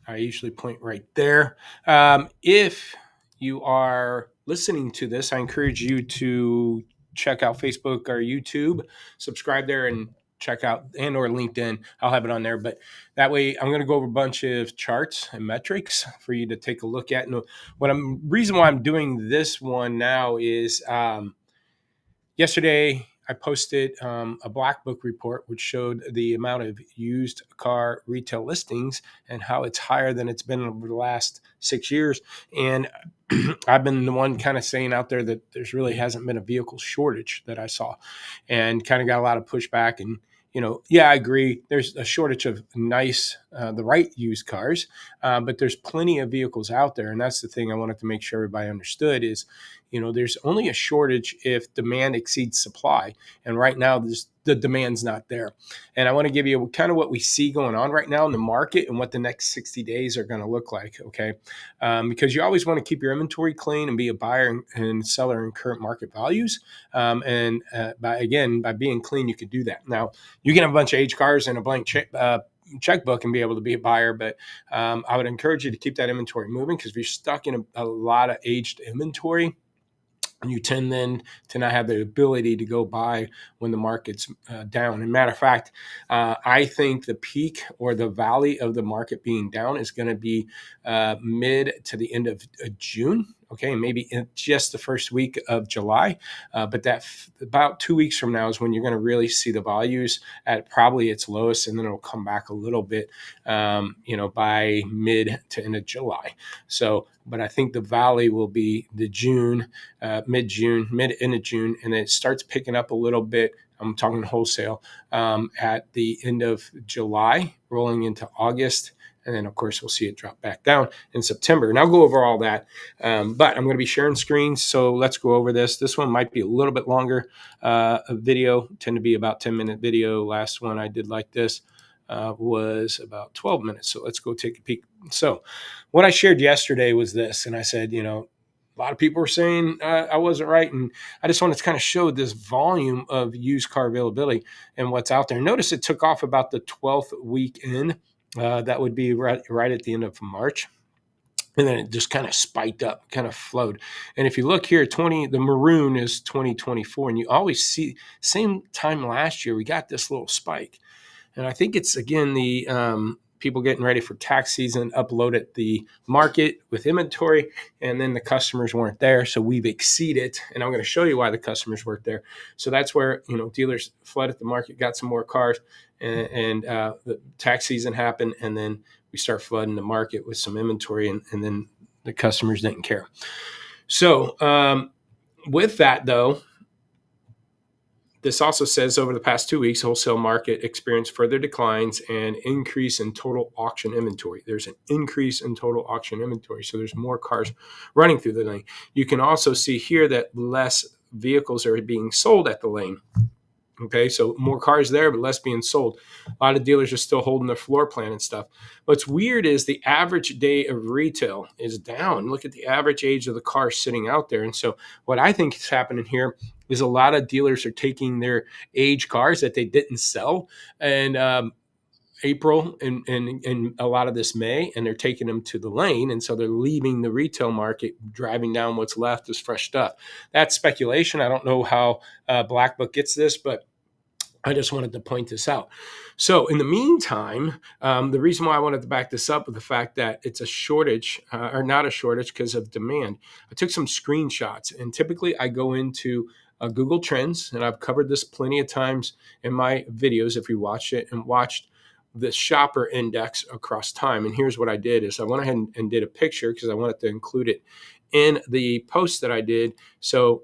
I usually point right there. If you are listening to this, I encourage you to check out Facebook or YouTube, subscribe there, and check out and or LinkedIn. I'll have it on there, but that way I'm going to go over a bunch of charts and metrics for you to take a look at. And reason why I'm doing this one now is yesterday, I posted a Black Book report, which showed the amount of used car retail listings and how it's higher than it's been over the last 6 years. And I've been the one kind of saying out there that there's really hasn't been a vehicle shortage that I saw, and kind of got a lot of pushback. And yeah, I agree. There's a shortage of the right used cars, but there's plenty of vehicles out there, and that's the thing I wanted to make sure everybody understood is, there's only a shortage if demand exceeds supply, and right now the demand's not there. And I want to give you kind of what we see going on right now in the market and what the next 60 days are going to look like. Okay, because you always want to keep your inventory clean and be a buyer and seller in current market values. And by being clean, you can do that. Now, you can have a bunch of aged cars and a blank checkbook and be able to be a buyer, but I would encourage you to keep that inventory moving, because if you're stuck in a lot of aged inventory, you tend then to not have the ability to go buy when the market's down. And matter of fact, I think the peak or the valley of the market being down is going to be mid to the end of June. Okay, maybe in just the first week of July, but about 2 weeks from now is when you're going to really see the values at probably its lowest, and then it'll come back a little bit, by mid to end of July. So, but I think the valley will be the mid end of June, and then it starts picking up a little bit. I'm talking wholesale at the end of July, rolling into August. And then, of course, we'll see it drop back down in September. And I'll go over all that. But I'm going to be sharing screens. So let's go over this. This one might be a little bit longer. A video, tend to be about 10-minute video. Last one I did like this was about 12 minutes. So let's go take a peek. So what I shared yesterday was this. And I said, a lot of people were saying I wasn't right. And I just wanted to kind of show this volume of used car availability and what's out there. Notice it took off about the 12th week in. That would be right at the end of March. And then it just kind of spiked up, kind of flowed. And if you look here, the maroon is 2024. And you always see, same time last year, we got this little spike. And I think it's, again, the people getting ready for tax season uploaded the market with inventory, and then the customers weren't there. So we've exceeded, and I'm going to show you why the customers weren't there. So that's where, dealers flooded the market, got some more cars, and the tax season happened, and then we start flooding the market with some inventory, and then the customers didn't care. So with that, though, this also says over the past 2 weeks, wholesale market experienced further declines and increase in total auction inventory. There's an increase in total auction inventory. So there's more cars running through the lane. You can also see here that less vehicles are being sold at the lane. Okay, so more cars there, but less being sold. A lot of dealers are still holding their floor plan and stuff. What's weird is the average day of retail is down. Look at the average age of the car sitting out there. And so what I think is happening here is a lot of dealers are taking their age cars that they didn't sell and April and a lot of this May, and they're taking them to the lane. And so they're leaving the retail market, driving down what's left as fresh stuff. That's speculation. I don't know how Black Book gets this, but I just wanted to point this out. So in the meantime, the reason why I wanted to back this up with the fact that it's a shortage or not a shortage because of demand. I took some screenshots, and typically I go into Google Trends, and I've covered this plenty of times in my videos if you watched it, and watched the shopper index across time. And here's what I did is I went ahead and did a picture because I wanted to include it in the post that I did. So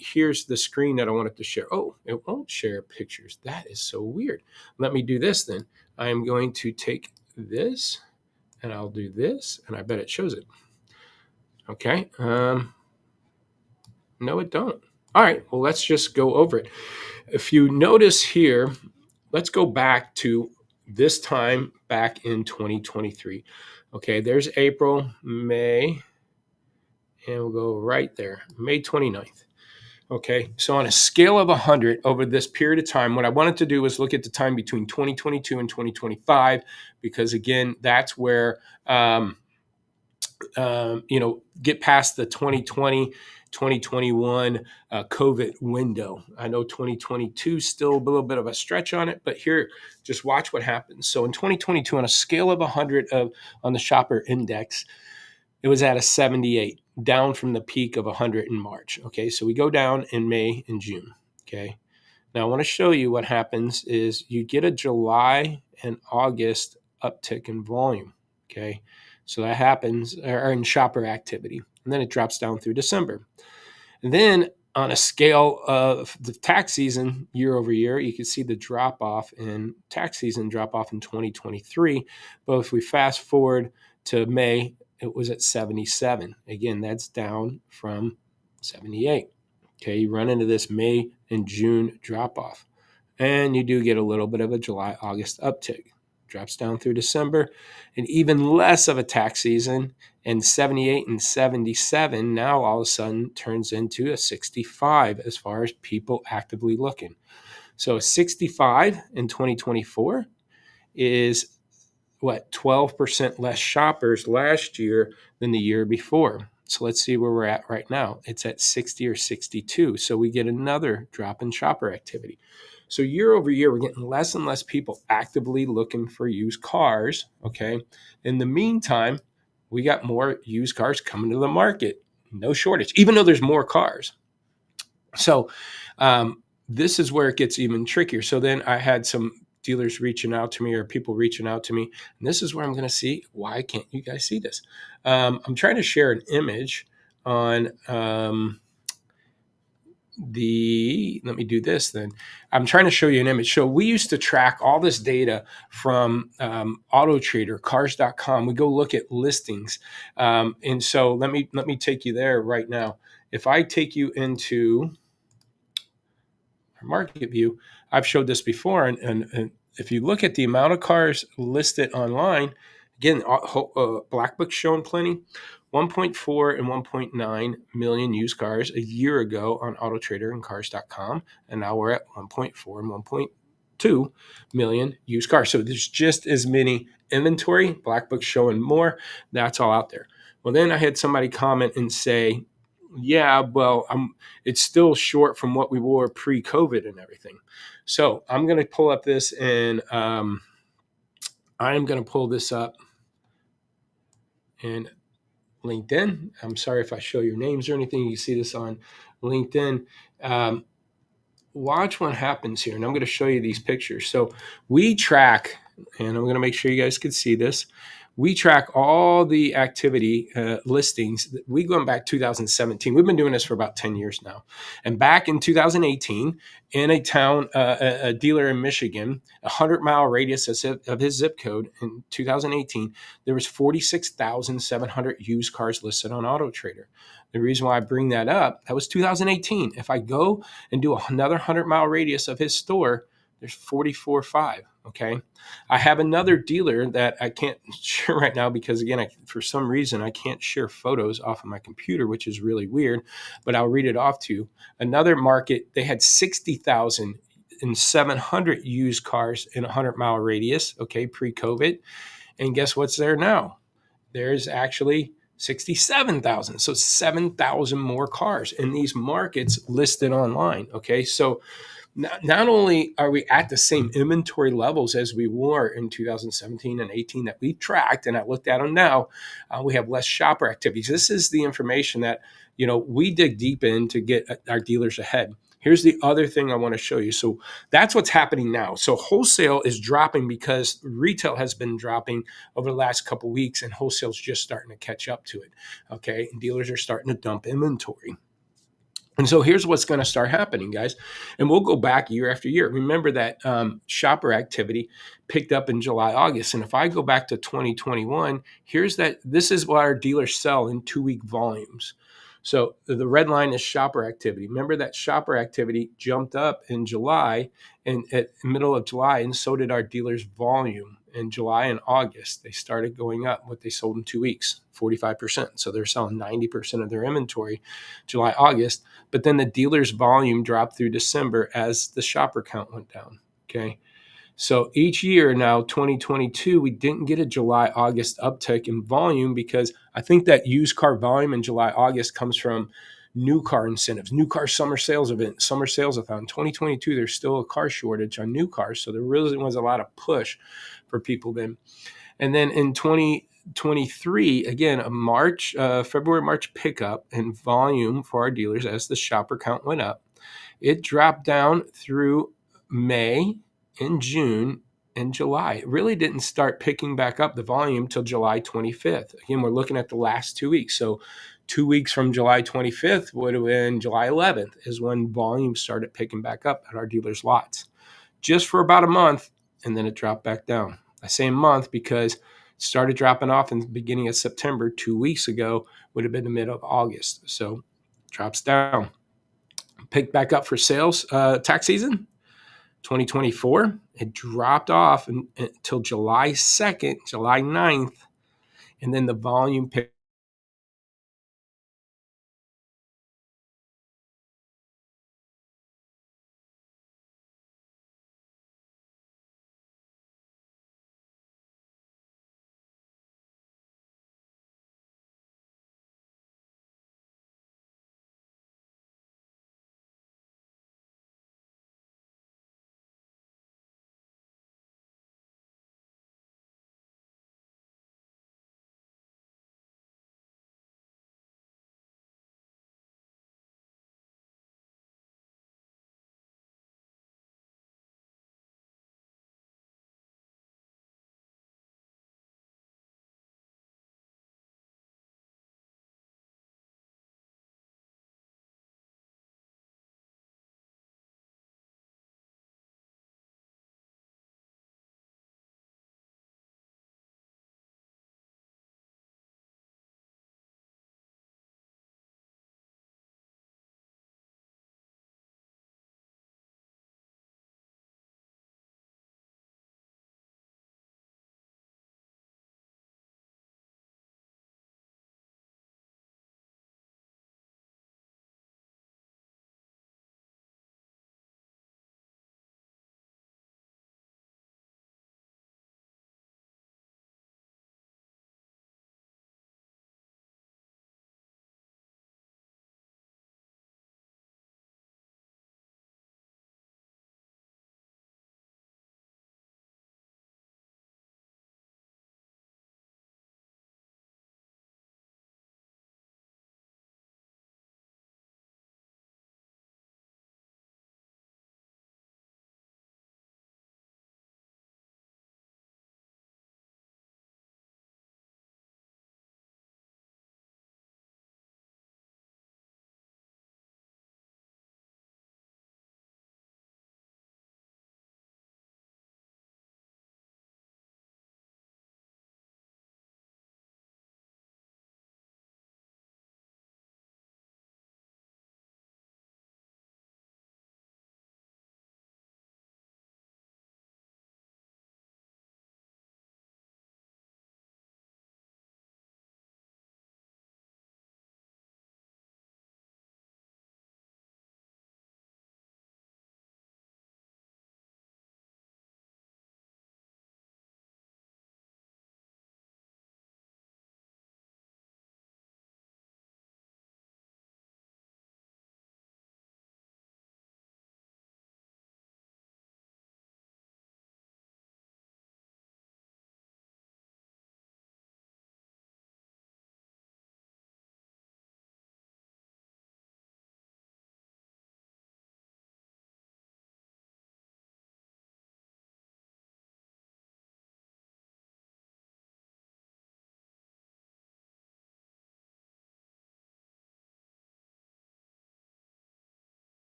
here's the screen that I wanted to share. Oh, it won't share pictures. That is so weird. Let me do this then. I am going to take this and I'll do this, and I bet it shows it. Okay. No, it don't. All right. Well, let's just go over it. If you notice here, let's go back to this time back in 2023. Okay. There's April, May, and we'll go right there, May 29th. Okay, so on a scale of 100 over this period of time, what I wanted to do was look at the time between 2022 and 2025, because again, that's where, get past the 2020, 2021 COVID window. I know 2022 is still a little bit of a stretch on it, but here, just watch what happens. So in 2022, on a scale of 100 on the shopper index, it was at a 78, down from the peak of 100 in March. Okay, so we go down in May and June. Okay, now I want to show you what happens is you get a July and August uptick in volume. Okay, so that happens or in shopper activity, and then it drops down through December. And then on a scale of the tax season year over year, you can see the drop off in tax season drop off in 2023. But if we fast forward to May, it was at 77. Again, that's down from 78. Okay, you run into this May and June drop off, and you do get a little bit of a July, August uptick. Drops down through December, and even less of a tax season. And 78 and 77 now all of a sudden turns into a 65 as far as people actively looking. So 65 in 2024 is what, 12% less shoppers last year than the year before. So let's see where we're at right now. It's at 60 or 62. So we get another drop in shopper activity. So year over year, we're getting less and less people actively looking for used cars. Okay. In the meantime, we got more used cars coming to the market. No shortage, even though there's more cars. So this is where it gets even trickier. So then I had some dealers reaching out to me or people reaching out to me. And this is where I'm going to see, why can't you guys see this? I'm trying to share an image on let me do this then. I'm trying to show you an image. So we used to track all this data from Auto Trader, cars.com. We go look at listings. And so let me take you there right now. If I take you into market view, I've showed this before, and if you look at the amount of cars listed online, again, Black Book's showing plenty, 1.4 and 1.9 million used cars a year ago on Auto Trader and cars.com, and now we're at 1.4 and 1.2 million used cars. So there's just as many inventory. Black Book's showing more. That's all out there. Well, then I had somebody comment and say, yeah, well, it's still short from what we were pre-COVID and everything. So I'm going to pull up this, and I'm going to pull this up in LinkedIn. I'm sorry if I show your names or anything. You can see this on LinkedIn. Watch what happens here, and I'm going to show you these pictures. So we track, and I'm going to make sure you guys can see this. We track all the activity listings. We going back 2017. We've been doing this for about 10 years now. And back in 2018, in a town, a dealer in Michigan, 100-mile radius of his zip code in 2018, there was 46,700 used cars listed on Auto Trader. The reason why I bring that up, that was 2018. If I go and do another 100-mile radius of his store, there's 44.5. Okay. I have another dealer that I can't share right now because, again, for some reason, I can't share photos off of my computer, which is really weird, but I'll read it off to you. Another market, they had 60,700 used cars in a 100-mile radius, okay, pre-COVID. And guess what's there now? There's actually 67,000. So 7,000 more cars in these markets listed online. Okay. So not only are we at the same inventory levels as we were in 2017 and 18 that we tracked, and I looked at them now, we have less shopper activities. This is the information that, we dig deep in to get our dealers ahead. Here's the other thing I want to show you. So that's what's happening now. So wholesale is dropping because retail has been dropping over the last couple of weeks, and wholesale's just starting to catch up to it. Okay. And dealers are starting to dump inventory. And so here's what's going to start happening, guys. And we'll go back year after year. Remember that shopper activity picked up in July, August. And if I go back to 2021, this is what our dealers sell in 2-week volumes. So the red line is shopper activity. Remember that shopper activity jumped up in July and at the middle of July, and so did our dealers' volume in July and August. They started going up what they sold in 2 weeks, 45%. So they're selling 90% of their inventory July, August. But then the dealers' volume dropped through December as the shopper count went down. Okay. So each year now, 2022, we didn't get a July, August uptick in volume because I think that used car volume in July, August comes from new car incentives, new car summer sales event, summer sales thon. 2022, there's still a car shortage on new cars. So there really was a lot of push for people then. And then in 2023, again, February, March pickup in volume for our dealers as the shopper count went up. It dropped down through May and June and July. It really didn't start picking back up the volume till July 25th. Again, we're looking at the last 2 weeks. So 2 weeks from July 25th would have been July 11th is when volume started picking back up at our dealers' lots. Just for about a month, and then it dropped back down. I say a month because it started dropping off in the beginning of September. 2 weeks ago would have been the middle of August. So it drops down. Picked back up for sales tax season 2024. It dropped off until July 2nd, July 9th, and then the volume picked